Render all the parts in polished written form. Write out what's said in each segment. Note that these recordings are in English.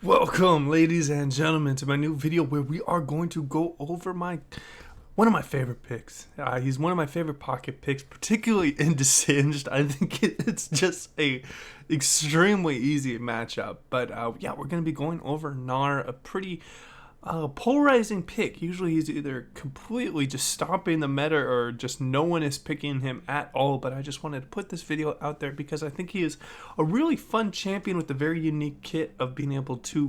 Welcome, ladies and gentlemen, to my new video where we are going to go over one of my favorite picks. He's one of my favorite pocket picks, particularly in Desinged. I think it's just a extremely easy matchup. But yeah, we're going to be going over Gnar, a pretty polarizing pick. Usually he's either completely just stopping the meta or just no one is picking him at all, but I just wanted to put this video out there because I think he is a really fun champion with a very unique kit of being able to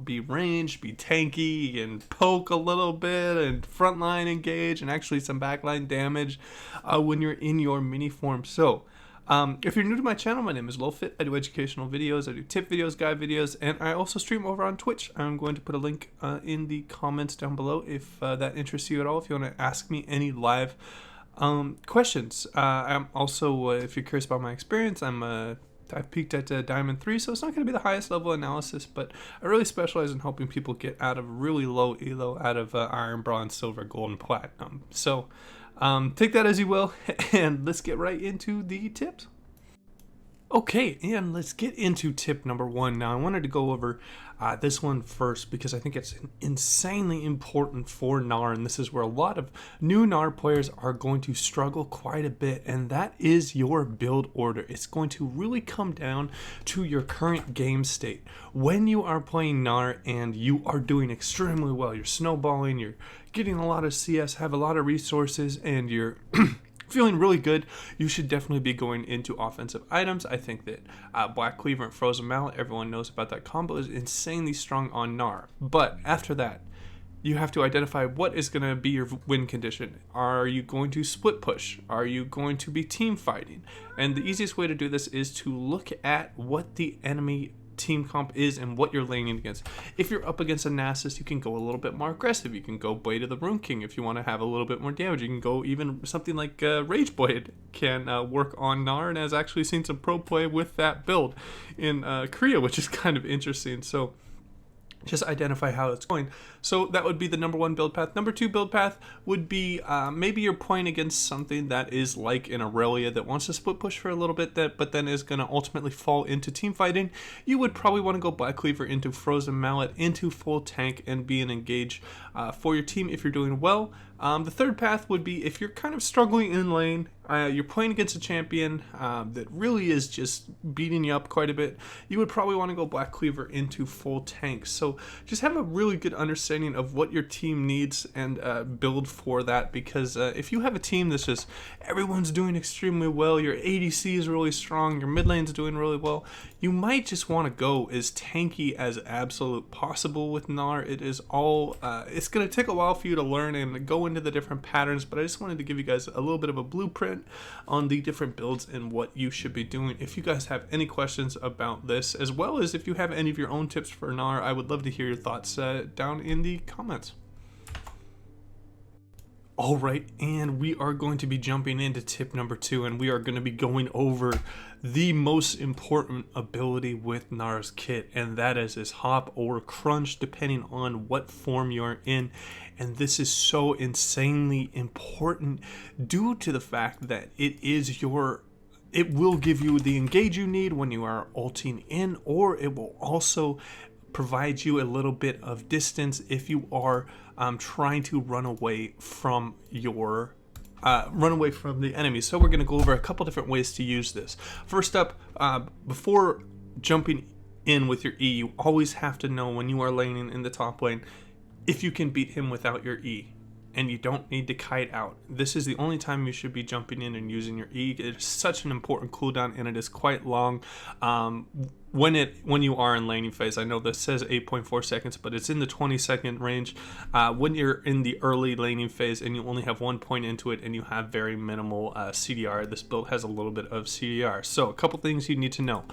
be ranged, be tanky, and poke a little bit, and frontline engage, and actually some backline damage when you're in your mini form. So if you're new to my channel, my name is LowFit. I do educational videos, I do tip videos, guide videos, and I also stream over on Twitch. I'm going to put a link in the comments down below if that interests you at all, if you want to ask me any live questions. I'm also, if you're curious about my experience, I've peaked at Diamond 3, so it's not going to be the highest level analysis, but I really specialize in helping people get out of really low elo, out of Iron, Bronze, Silver, Gold, and Platinum. So take that as you will, and let's get right into the tips. Okay, and let's get into tip number one. Now, I wanted to go over this one first because I think it's insanely important for Gnar, and this is where a lot of new Gnar players are going to struggle quite a bit, and that is your build order. It's going to really come down to your current game state. When you are playing Gnar and you are doing extremely well, you're snowballing, you're getting a lot of CS, have a lot of resources, and you're feeling really good, you should definitely be going into offensive items. I think that Black Cleaver and Frozen Mallet, everyone knows about that combo, is insanely strong on Gnar. But after that, you have to identify what is going to be your win condition. Are you going to split push? Are you going to be team fighting? And the easiest way to do this is to look at what the enemy team comp is and what you're laning against. If you're up against a Nasus, you can go a little bit more aggressive. You can go Blade of the Rune King if you want to have a little bit more damage. You can go even something like Rage Blade can work on Gnar, and has actually seen some pro play with that build in Korea, which is kind of interesting. So just identify how it's going. So that would be the number one build path. Number two build path would be maybe you're playing against something that is like an Aurelia that wants to split push for a little bit, but then is going to ultimately fall into team fighting. You would probably want to go Black Cleaver into Frozen Mallet into full tank and be an engage for your team if you're doing well. The third path would be if you're kind of struggling in lane, you're playing against a champion that really is just beating you up quite a bit, you would probably want to go Black Cleaver into full tank. So just have a really good understanding of what your team needs and build for that, because if you have a team that's just everyone's doing extremely well, your ADC is really strong, your mid lane's doing really well, you might just want to go as tanky as absolute possible with Gnar. It is all it's going to take a while for you to learn and go into the different patterns, but I just wanted to give you guys a little bit of a blueprint on the different builds and what you should be doing. If you guys have any questions about this, as well as if you have any of your own tips for Gnar, I would love to hear your thoughts down in the comments. Alright, and we are going to be jumping into tip number two, and we are going to be going over the most important ability with Gnar's kit, and that is his hop or crunch, depending on what form you're in. And this is so insanely important due to the fact that it will give you the engage you need when you are ulting in, or it will also provide you a little bit of distance if you are trying to run away from the enemy. So we're going to go over a couple different ways to use this. First up, before jumping in with your E, you always have to know when you are laning in the top lane if you can beat him without your E. And you don't need to kite out. This is the only time you should be jumping in and using your E. It is such an important cooldown, and it is quite long when you are in laning phase. I know this says 8.4 seconds, but it's in the 20-second range when you're in the early laning phase and you only have 1 point into it and you have very minimal CDR. This build has a little bit of CDR. So a couple things you need to know.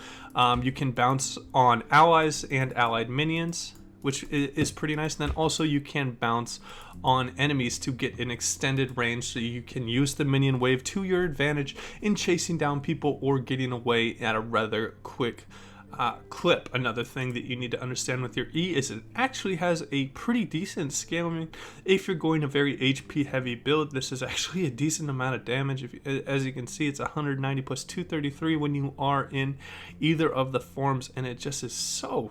You can bounce on allies and allied minions, which is pretty nice. And then also you can bounce on enemies to get an extended range, so you can use the minion wave to your advantage in chasing down people or getting away at a rather quick clip. Another thing that you need to understand with your E is it actually has a pretty decent scaling. If you're going a very HP heavy build, this is actually a decent amount of damage. As you can see, it's 190 plus 233 when you are in either of the forms, and it just is so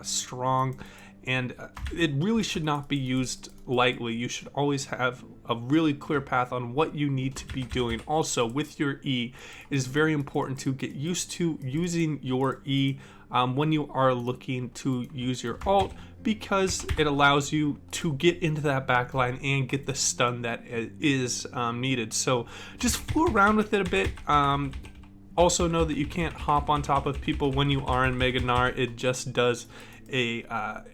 strong. And it really should not be used lightly. You should always have a really clear path on what you need to be doing. Also, with your E, it is very important to get used to using your E when you are looking to use your ult, because it allows you to get into that backline and get the stun that is needed. So just fool around with it a bit. Also know that you can't hop on top of people when you are in Mega Gnar. It just does a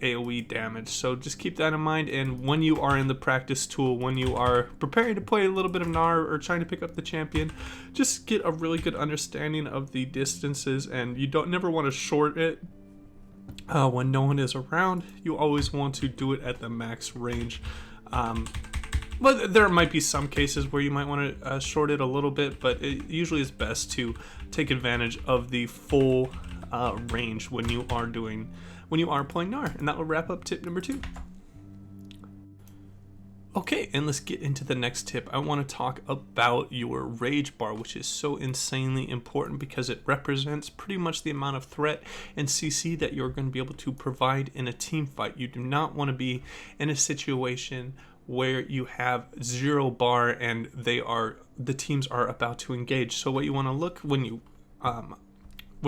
AoE damage, so just keep that in mind. And when you are in the practice tool, when you are preparing to play a little bit of Gnar or trying to pick up the champion, just get a really good understanding of the distances, and you don't never want to short it when no one is around. You always want to do it at the max range. But there might be some cases where you might want to short it a little bit, but it usually is best to take advantage of the full range when you are playing Gnar. And that will wrap up tip number 2. Okay, and let's get into the next tip. I want to talk about your rage bar, which is so insanely important because it represents pretty much the amount of threat and CC that you're going to be able to provide in a team fight. You do not want to be in a situation where you have 0 bar and the teams are about to engage. So what you want to look when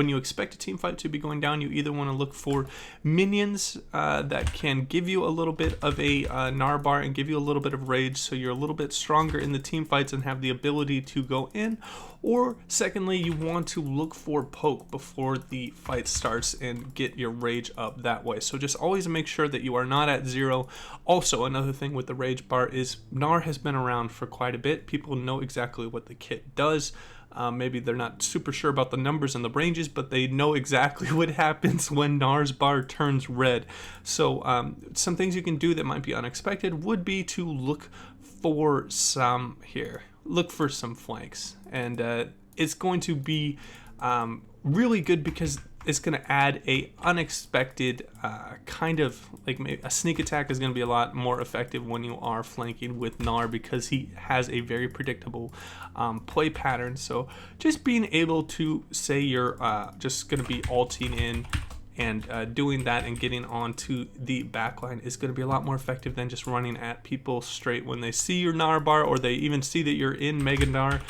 you expect a team fight to be going down, you either want to look for minions that can give you a little bit of a Gnar bar and give you a little bit of rage, so you're a little bit stronger in the team fights and have the ability to go in. Or secondly, you want to look for poke before the fight starts and get your rage up that way. So just always make sure that you are not at 0. Also, another thing with the rage bar is Gnar has been around for quite a bit. People know exactly what the kit does. Maybe they're not super sure about the numbers and the ranges, but they know exactly what happens when Gnar's bar turns red. So some things you can do that might be unexpected would be to look for some flanks. And it's going to be really good because it's going to add a unexpected kind of like maybe a sneak attack is going to be a lot more effective when you are flanking with Gnar, because he has a very predictable play pattern. So just being able to say you're just going to be ulting in and doing that and getting onto the backline is going to be a lot more effective than just running at people straight when they see your Gnar bar, or they even see that you're in Mega Gnar.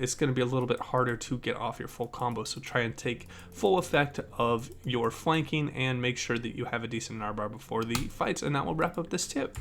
It's going to be a little bit harder to get off your full combo. So try and take full effect of your flanking and make sure that you have a decent Gnar bar before the fights. And that will wrap up this tip.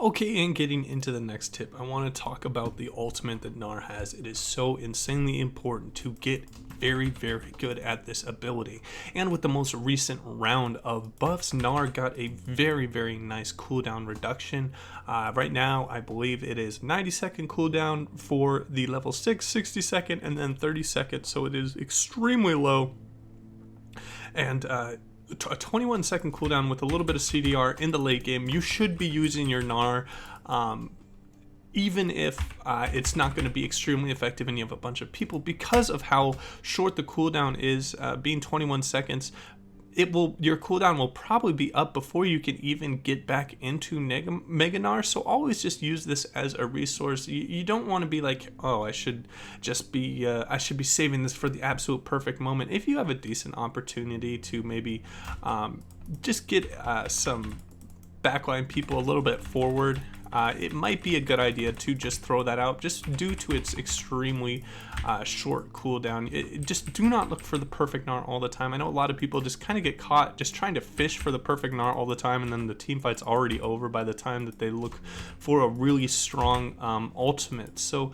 Okay, and getting into the next tip, I want to talk about the ultimate that Gnar has. It is so insanely important to get very good at this ability. And with the most recent round of buffs, Gnar got a very nice cooldown reduction. Right now, I believe it is 90-second cooldown for the level 6, 60-second, and then 30-second. So it is extremely low. And a 21-second cooldown with a little bit of CDR in the late game. You should be using your Gnar, even if it's not going to be extremely effective and you have a bunch of people, because of how short the cooldown is, being 21 seconds. Your cooldown will probably be up before you can even get back into Mega Gnar. So always just use this as a resource. You don't want to be like, oh, I should be saving this for the absolute perfect moment. If you have a decent opportunity to maybe just get some backline people a little bit forward, it might be a good idea to just throw that out, just due to its extremely short cooldown. Just do not look for the perfect Gnar all the time. I know a lot of people just kind of get caught just trying to fish for the perfect Gnar all the time, and then the team fight's already over by the time that they look for a really strong ultimate. So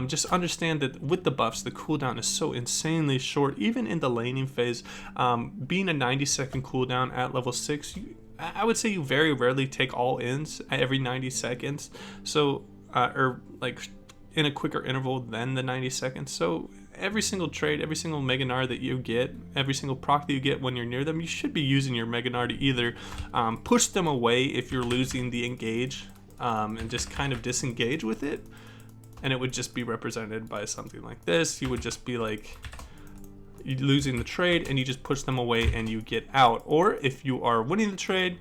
just understand that with the buffs, the cooldown is so insanely short. Even in the laning phase, being a 90-second cooldown at level 6, I would say you very rarely take all ins every 90 seconds. So, or like in a quicker interval than the 90 seconds. So every single trade, every single Mega Gnar that you get, every single proc that you get when you're near them, you should be using your Mega Gnar to either push them away if you're losing the engage, and just kind of disengage with it. And it would just be represented by something like this. You would just be like, losing the trade and you just push them away and you get out. Or if you are winning the trade,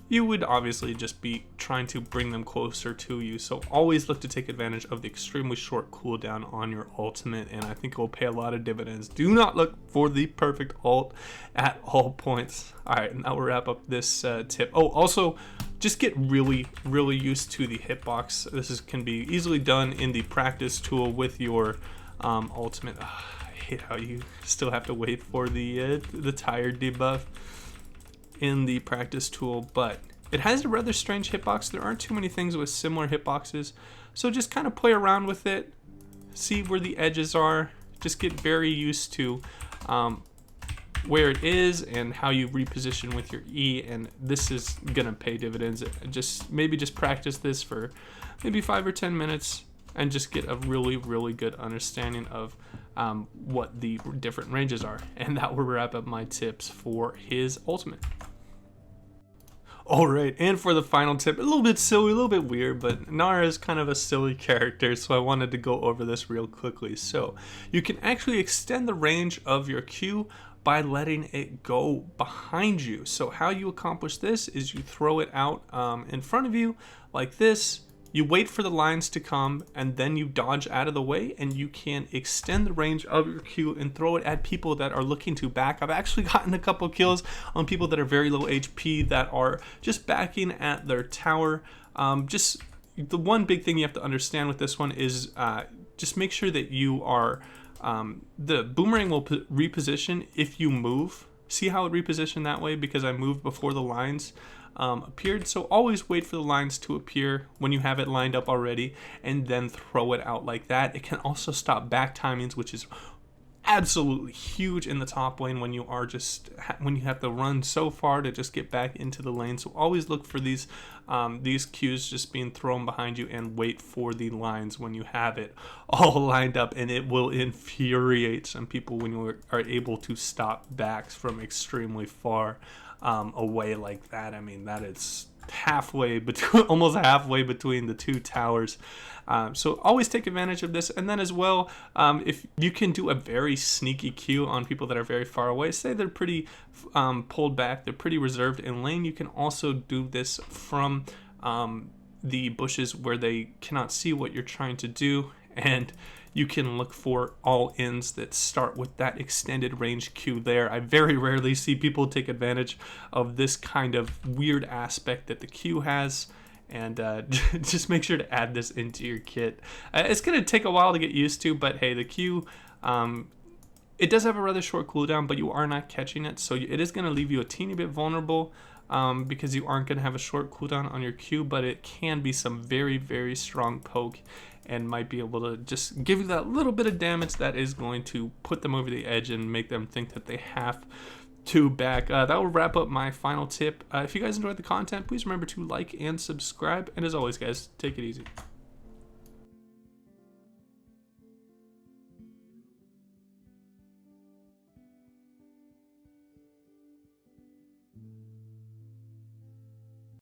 you would obviously just be trying to bring them closer to you. So always look to take advantage of the extremely short cooldown on your ultimate, and I think it will pay a lot of dividends. Do not look for the perfect ult at all points. All right, now we'll wrap up this tip. Oh, also, just get really used to the hitbox. This can be easily done in the practice tool with your ultimate. I hate how you still have to wait for the tired debuff in the practice tool, but it has a rather strange hitbox. There aren't too many things with similar hitboxes, so just kind of play around with it, see where the edges are, just get very used to where it is and how you reposition with your E, and this is gonna pay dividends. Maybe just practice this for maybe 5 or 10 minutes and just get a really good understanding of what the different ranges are. And that will wrap up my tips for his ultimate. Alright, and for the final tip, a little bit silly, a little bit weird, but Gnar is kind of a silly character, so I wanted to go over this real quickly. So, you can actually extend the range of your Q by letting it go behind you. So how you accomplish this is you throw it out in front of you like this. You wait for the lines to come and then you dodge out of the way, and you can extend the range of your Q and throw it at people that are looking to back. I've actually gotten a couple kills on people that are very low HP that are just backing at their tower. Just the one big thing you have to understand with this one is just make sure that you are, the boomerang will reposition if you move. See how it repositioned that way? Because I moved before the lines appeared. So always wait for the lines to appear when you have it lined up already, and then throw it out like that. It can also stop back timings, which is absolutely huge in the top lane when you are when you have to run so far to just get back into the lane. So always look for these cues just being thrown behind you, and wait for the lines when you have it all lined up, and it will infuriate some people when you are able to stop backs from extremely far away like that. I mean, that is halfway between, almost halfway between the two towers. So always take advantage of this. And then as well, if you can do a very sneaky Q on people that are very far away, say they're pretty pulled back, they're pretty reserved in lane, you can also do this from the bushes where they cannot see what you're trying to do, and you can look for all ins that start with that extended range Q there. I very rarely see people take advantage of this kind of weird aspect that the Q has, and just make sure to add this into your kit. It's going to take a while to get used to, but hey, the Q, it does have a rather short cooldown, but you are not catching it, so it is going to leave you a teeny bit vulnerable because you aren't going to have a short cooldown on your Q, but it can be some very strong poke, and might be able to just give you that little bit of damage that is going to put them over the edge and make them think that they have to back. That will wrap up my final tip. If you guys enjoyed the content, please remember to like and subscribe, and as always guys, take it easy.